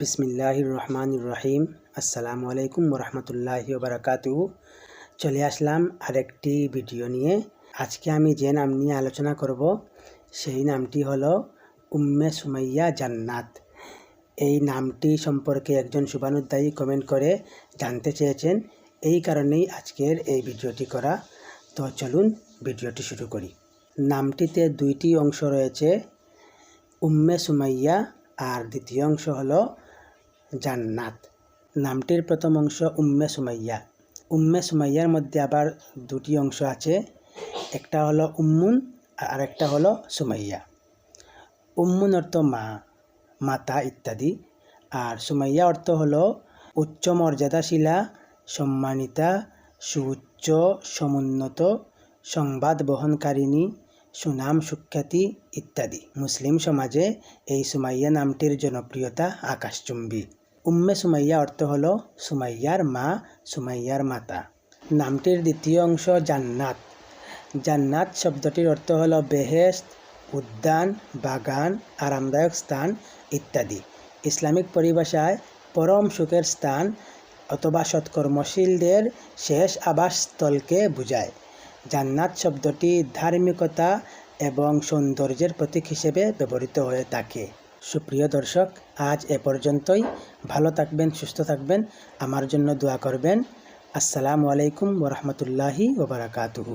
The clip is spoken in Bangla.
বিসমিল্লাহির রহমানির রহিম। আসসালামু আলাইকুম ওরহমতুল্লাহি ওবারাকাতুহু। চলে আসলাম আরেকটি ভিডিও নিয়ে। আজকে আমি যে নাম নিয়ে আলোচনা করব সেই নামটি হলো উম্মে সুমাইয়া জান্নাত। এই নামটি সম্পর্কে একজন শুভানুধ্যায়ী কমেন্ট করে জানতে চেয়েছেন, এই কারণেই আজকের এই ভিডিওটি করা। তো চলুন ভিডিওটি শুরু করি। নামটিতে দুইটি অংশ রয়েছে, উম্মে সুমাইয়া আর দ্বিতীয় অংশ হলো জান্নাত। নামটির প্রথম অংশ উম্মে সুমাইয়া। উম্মে সুমাইয়ার মধ্যে আবার দুটি অংশ আছে, একটা হলো উম্মুন আর একটা হলো সুমাইয়া। উম্মুন অর্থ মা, মাতা ইত্যাদি, আর সুমাইয়া অর্থ হলো উচ্চ মর্যাদাশীলা, সম্মানিতা, সুউচ্চ, সমুন্নত, সংবাদ বহনকারিণী, সুনাম সুখ্যাতি ইত্যাদি। মুসলিম সমাজে এই সুমাইয়া নামটির জনপ্রিয়তা আকাশচুম্বী। উম্মে সুমাইয়া অর্থ হলো সুমাইয়ার মা, সুমাইয়ার মাতা। নামটির দ্বিতীয় অংশ জান্নাত। জান্নাত শব্দটির অর্থ হলো বেহেশত, উদ্যান, বাগান, আরামদায়ক স্থান ইত্যাদি। ইসলামিক পরিভাষায় পরম সুখের স্থান অথবা সৎকর্মশীলদের শেষ আবাসস্থলকে বোঝায়। জান্নাত শব্দটি ধার্মিকতা এবং সৌন্দর্যের প্রতীক হিসেবে ব্যবহৃত হয়ে থাকে। সুপ্রিয় দর্শক, আজ এ পর্যন্তই। ভালো থাকবেন, সুস্থ থাকবেন, আমার জন্য দোয়া করবেন। আসসালামু আলাইকুম ওরহমতুল্লাহি ওবারাকাতুহু।